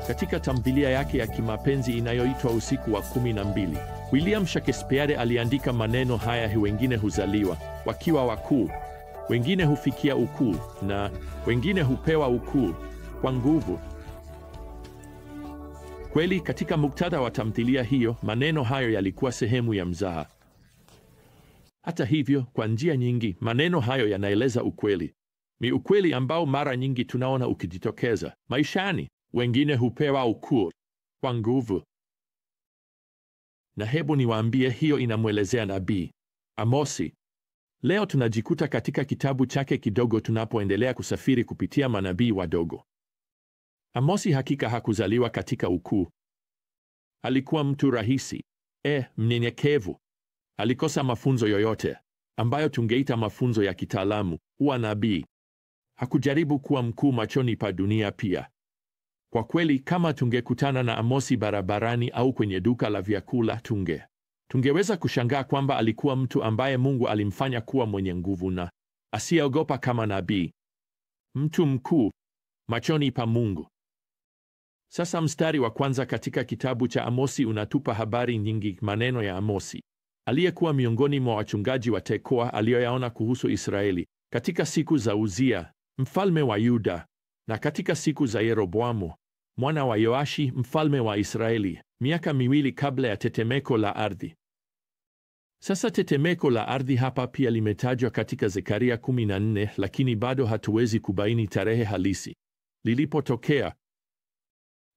Katika tamthilia yake ya kimapenzi inayoitwa Usiku wa 12, William Shakespeare aliandika maneno haya: wengine huzaliwa wakiwa wakuu, wengine hufikia ukuu, na wengine hupewa ukuu kwa nguvu. Kweli, katika muktadha wa tamthilia hiyo, maneno hayo yalikuwa sehemu ya mzaha. Hata hivyo, kwa njia nyingi, maneno hayo yanaeleza ukweli. Ni ukweli ambao mara nyingi tunaona ukijitokeza maishani. Wengine hupewa ukuu kwa nguvu. Na hebu niwaambie, hiyo inamwelezea nabii Amosi. Leo tunajikuta katika kitabu chake kidogo tunapoendelea kusafiri kupitia manabii wadogo. Amosi hakika hakuzaliwa katika ukuu. Alikuwa mtu rahisi, mnyenyekevu. Alikosa mafunzo yoyote ambayo tungeita mafunzo ya kitaalamu kuwa nabii. Hakujaribu kuwa mkuu machoni pa dunia pia. Kwa kweli, kama tungekutana na Amosi barabarani au kwenye duka la vyakula, tungeweza kushangaa kwamba alikuwa mtu ambaye Mungu alimfanya kuwa mwenye nguvu na asiyeogopa kama nabii, mtu mkuu machoni pa Mungu. Sasa mstari wa kwanza katika kitabu cha Amosi unatupa habari nyingi. Maneno ya Amosi aliyekuwa miongoni mwa wachungaji wa Tekoa aliyoyaona kuhusu Israeli katika siku za Uzia mfalme wa Yuda, na katika siku za Yeroboamu mwana wa Yoashi mfalme wa Israeli, miaka 2 kabla ya tetemeko la ardhi. Sasa tetemeko la ardhi hapa pia limetajwa katika Zekaria 14, lakini bado hatuwezi kubaini tarehe halisi lilipotokea.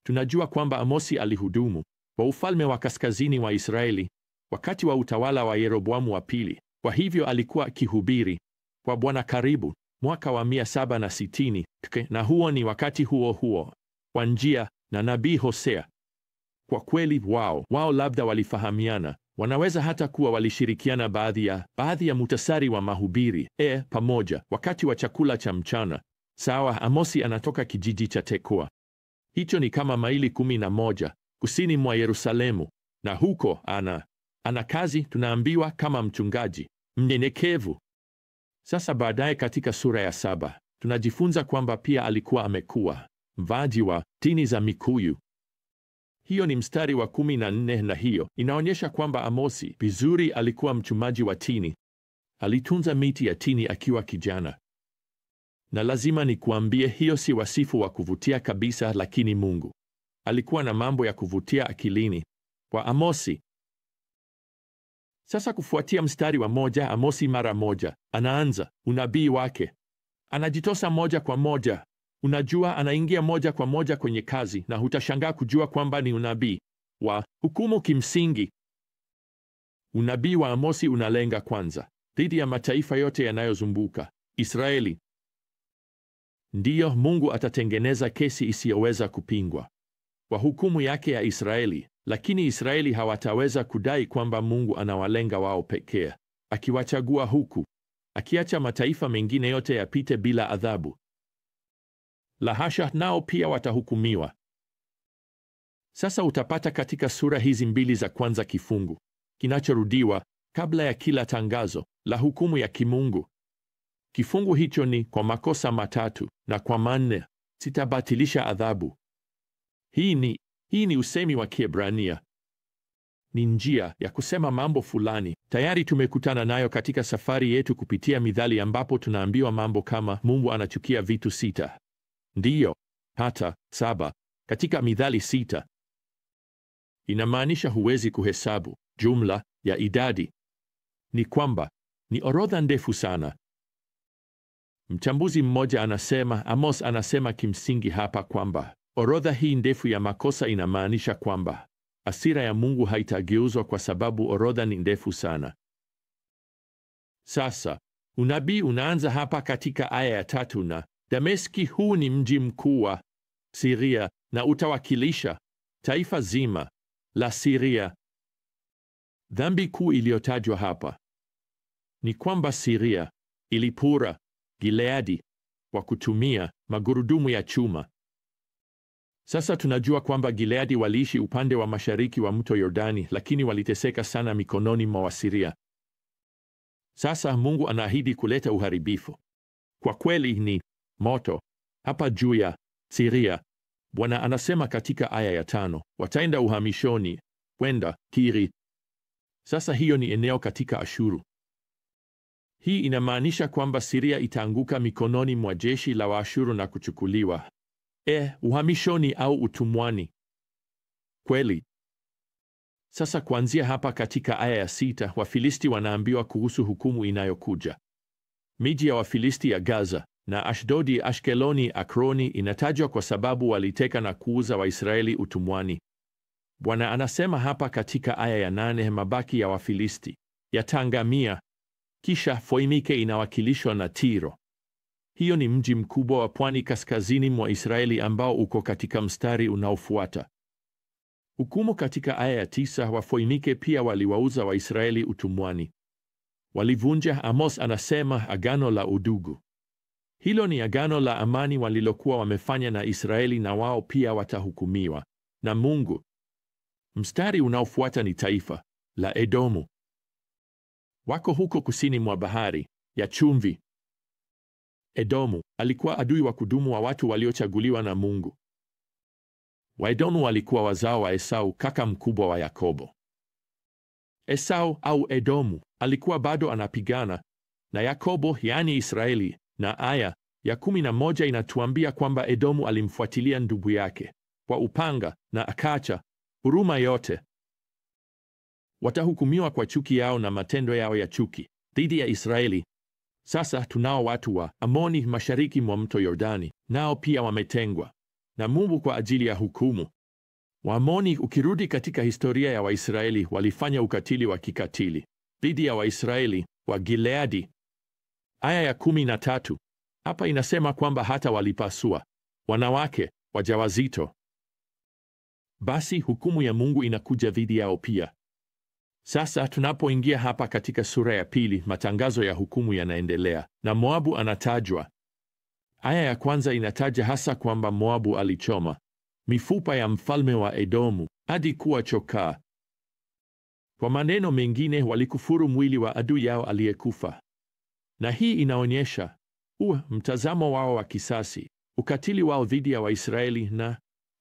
Tunajua kwamba Amosi alihudumu kwa ufalme wa kaskazini wa Israeli wakati wa utawala wa Yeroboamu wa pili. Kwa hivyo alikuwa akihubiri kwa Bwana karibu mwaka wa 760, na huo ni wakati huo huo kwa njia na nabii Hosea. Kwa kweli, wao labda walifahamiana. Wanaweza hata kuwa walishirikiana baadhi ya muhtasari wa mahubiri pamoja wakati wa chakula cha mchana. Sawa, Amosi anatoka kijiji cha Tekoa. Hicho ni kama maili 11 kusini mwa Yerusalemu, na huko ana kazi, tunaambiwa, kama mchungaji mnyenyekevu. Sasa baadaye katika sura ya 7 tunajifunza kwamba pia alikuwa amekuwa mvaji wa tini za mikuyu. Hiyo ni mstari wa 14, na hiyo inaonyesha kwamba Amosi vizuri alikuwa mchumaji wa tini. Alitunza miti ya tini akiwa kijana. Na lazima nikuambie, hiyo si wasifu wa kuvutia kabisa, lakini Mungu alikuwa na mambo ya kuvutia akilini kwa Amosi. Sasa kufuatia mstari wa 1, Amosi mara moja anaanza unabii wake. Anajitosa moja kwa moja. Unajua, anaingia moja kwa moja kwenye kazi, na hutashangaa kujua kwamba ni unabii wa hukumu kimsingi. Unabii wa Amosi unalenga kwanza dhidi ya mataifa yote yanayozunguka Israeli. Ndiyo, Mungu atatengeneza kesi isiyoweza kupingwa kwa hukumu yake ya Israeli, lakini Israeli hawataweza kudai kwamba Mungu anawalenga wao pekee, akiwachagua huku, akiacha mataifa mengine yote yapite bila adhabu. La hasha, nao pia watahukumiwa. Sasa utapata katika sura hizi 2 za kwanza kifungu kinachorudiwa kabla ya kila tangazo la hukumu ya kimungu. Kifungu hicho ni kwa makosa 3 na kwa 4 sitabatilisha adhabu. Hii ni usemi wa Kiebrania. Ni njia ya kusema mambo fulani tayari tumekutana nayo katika safari yetu kupitia Mithali, ambapo tunaambiwa mambo kama Mungu anachukia vitu 6, ndiyo hata 7 katika Mithali 6. Inamaanisha huwezi kuhesabu jumla ya idadi. Ni kwamba ni orodha ndefu sana. Mchambuzi mmoja anasema, Amos anasema kimsingi hapa kwamba orodha hii ndefu ya makosa inamaanisha kwamba hasira ya Mungu haitageuzwa kwa sababu orodha ni ndefu sana. Sasa unabii unaanza hapa katika aya ya 3, na Dameski, huu ni mji mkuu wa Siria na utawakilisha taifa zima la Siria. Dhambi kuu iliyotajwa hapa ni kwamba Siria ilipura Gileadi kwa kutumia magurudumu ya chuma. Sasa tunajua kwamba Gileadi waliishi upande wa mashariki wa mto Yordani, lakini waliteseka sana mikononi mwa Wasiria. Sasa Mungu anaahidi kuleta uharibifu. Kwa kweli ni moto hapa juu ya Siria. Bwana anasema katika aya ya 5, wataenda uhamishoni kwenda Kiri. Sasa hiyo ni eneo katika Ashuru. Hii inamaanisha kwamba Siria itaanguka mikononi mwa jeshi la Waashuru na kuchukuliwa uhamishoni au utumwani. Kweli. Sasa kuanzia hapa katika aya ya 6, Wafilisti wanaambiwa kuhusu hukumu inayokuja. Miji ya Wafilisti ya Gaza na Ashdodi, Ashkeloni, Akroni inatajwa kwa sababu waliteka na kuuza Waisraeli utumwani. Bwana anasema hapa katika aya ya 8, mabaki ya Wafilisti yataangamia. Kisha Foinike inawakilishwa na Tiro. Hiyo ni mji mkubwa wa pwani kaskazini mwa Israeli ambao uko katika mstari unaofuata. Hukumu katika aya ya 9, Wafoinike pia waliwauza Waisraeli utumwani. Walivunja, Amos anasema, agano la udugu. Hilo ni agano la amani walilokuwa wamefanya na Israeli, na wao pia watahukumiwa na Mungu. Mstari unaofuata ni taifa la Edomu. Wako huko kusini mwa bahari ya chumvi. Edomu alikuwa adui wa kudumu wa watu waliochaguliwa na Mungu. Waedomu walikuwa wazao wa Esau, kaka mkubwa wa Yakobo. Esau au Edomu alikuwa bado anapigana na Yakobo, yaani Israeli, na aya ya 11 inatuambia kwamba Edomu alimfuatilia ndugu yake kwa upanga na akaacha huruma yote. Watahukumiwa kwa chuki yao na matendo yao ya chuki dhidi ya Israeli. Sasa tunao watu wa Amoni mashariki mwa mto Yordani, nao pia wametengwa na Mungu kwa ajili ya hukumu. Waamoni, ukirudi katika historia ya Waisraeli, walifanya ukatili wa kikatili dhidi ya Waisraeli wa Gileadi. Aya ya 13 hapa inasema kwamba hata walipasua wanawake wajawazito. Basi hukumu ya Mungu inakuja dhidi yao pia. Sasa tunapoingia hapa katika sura ya 2, matangazo ya hukumu yanaendelea na Moabu anatajwa. Aya ya 1 inataja hasa kwamba Moabu alichoma mifupa ya mfalme wa Edomu hadi kuwa chokaa. Kwa maneno mengine, walikufuru mwili wa adui yao aliyekufa. Na hii inaonyesha mtazamo wao wa kisasi, ukatili wao dhidi ya Waisraeli,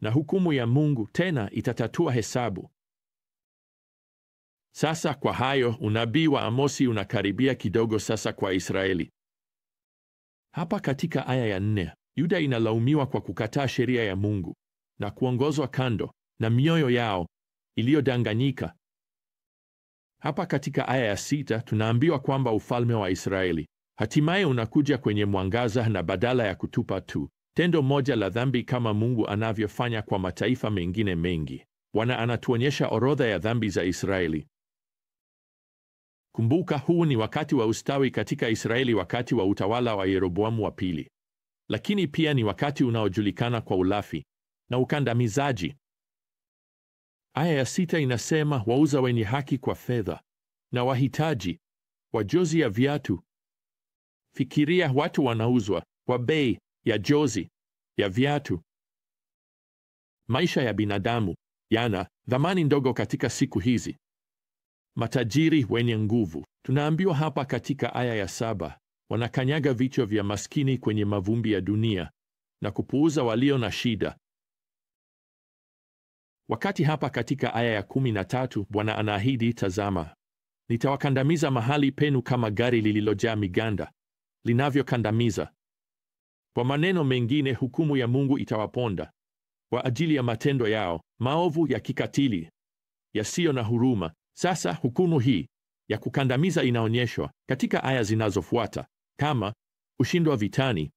na hukumu ya Mungu tena itatatua hesabu. Sasa kwa hayo, unabii wa Amosi unakaribia kidogo sasa kwa Israeli. Hapa katika aya ya 4, Yuda inalaumiwa kwa kukataa sheria ya Mungu na kuongozwa kando na mioyo yao iliyodanganyika. Hapa katika aya ya 6 tunaambiwa kwamba ufalme wa Israeli hatimaye unakuja kwenye mwangaza, na badala ya kutupa tu tendo moja la dhambi kama Mungu anavyofanya kwa mataifa mengine mengi, Bwana anatuonyesha orodha ya dhambi za Israeli. Kumbuka, huu ni wakati wa ustawi katika Israeli, wakati wa utawala wa Yeroboamu wa pili, lakini pia ni wakati unaojulikana kwa ulafi na ukandamizaji. Aya ya 6 inasema, wauza wenye haki kwa fedha na wahitaji kwa jozi ya viatu. Fikiria, watu wanauzwa kwa bei ya jozi ya viatu. Maisha ya binadamu yana thamani ndogo katika siku hizi. Matajiri wenye nguvu, tunaambiwa hapa katika aya ya 7, wanakanyaga vichwa vya maskini kwenye mavumbi ya dunia na kupuuza walio na shida. Wakati hapa katika aya ya 13 Bwana anaahidi, tazama, nitawakandamiza mahali penu kama gari lililojaa miganda linavyokandamiza. Kwa maneno mengine, hukumu ya Mungu itawaponda kwa ajili ya matendo yao maovu ya kikatili yasiyo na huruma. Sasa hukumu hii ya kukandamiza inaonyeshwa katika aya zinazofuata kama kushindwa vitani.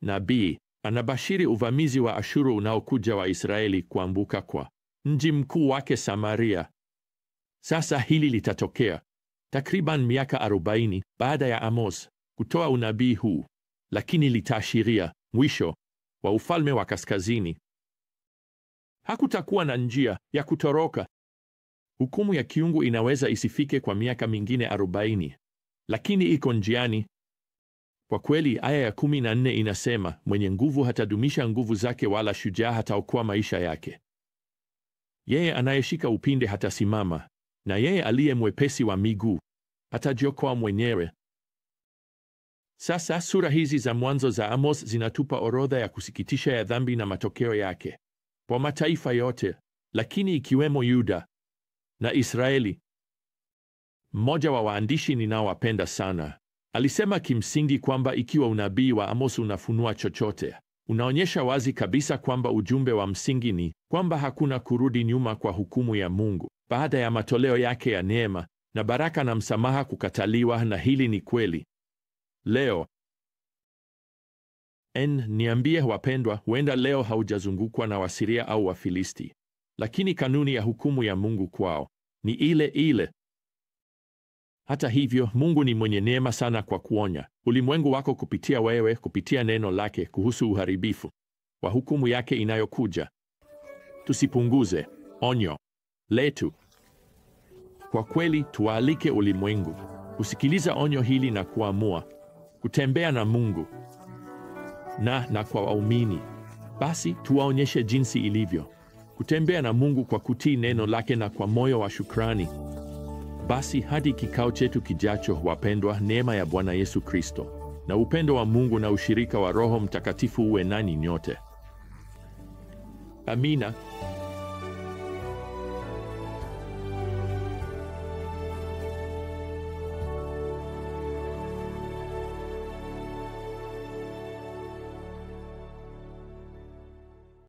Nabii anabashiri uvamizi wa Ashuru unaokuja wa Israeli kuanguka kwa mji mkuu wake Samaria. Sasa hili litatokea takriban miaka 40 baada ya Amos kutoa unabii huu, lakini litaashiria mwisho wa ufalme wa kaskazini. Hakutakuwa na njia ya kutoroka. Hukumu ya kiungu inaweza isifike kwa miaka mingine 40, lakini iko njiani. Kwa kweli, aya ya 14 inasema, mwenye nguvu hatadumisha nguvu zake, wala shujaa hataokoa maisha yake. Yeye anayeshika upinde hatasimama, na yeye aliye mwepesi wa miguu hatajiokoa mwenyewe. Sasa sura hizi za mwanzo za Amos zinatupa orodha ya kusikitisha ya dhambi na matokeo yake kwa mataifa yote, lakini ikiwemo Yuda na Israeli. Mmoja wa waandishi ninaowapenda sana alisema kimsingi kwamba ikiwa unabii wa Amos unafunua chochote, unaonyesha wazi kabisa kwamba ujumbe wa msingi ni kwamba hakuna kurudi nyuma kwa hukumu ya Mungu baada ya matoleo yake ya neema na baraka na msamaha kukataliwa, na hili ni kweli leo. Niambie wapendwa, huenda leo haujazungukwa na Wasiria au Wafilisti, lakini kanuni ya hukumu ya Mungu kwao ni ile ile. Hata hivyo, Mungu ni mwenye neema sana kwa kuonya ulimwengu wako kupitia wewe, kupitia neno lake kuhusu uharibifu wa hukumu yake inayokuja. Tusipunguze onyo letu. Kwa kweli, tuwaalike ulimwengu kusikiliza onyo hili na kuamua kutembea na Mungu. Na kwa waumini, basi tuwaonyeshe jinsi ilivyo kutembea na Mungu kwa kutii neno lake na kwa moyo wa shukrani. Basi hadi kikao chetu kijacho, wapendwa, neema ya Bwana Yesu Kristo na upendo wa Mungu na ushirika wa Roho Mtakatifu uwe nanyi nyote. Amina.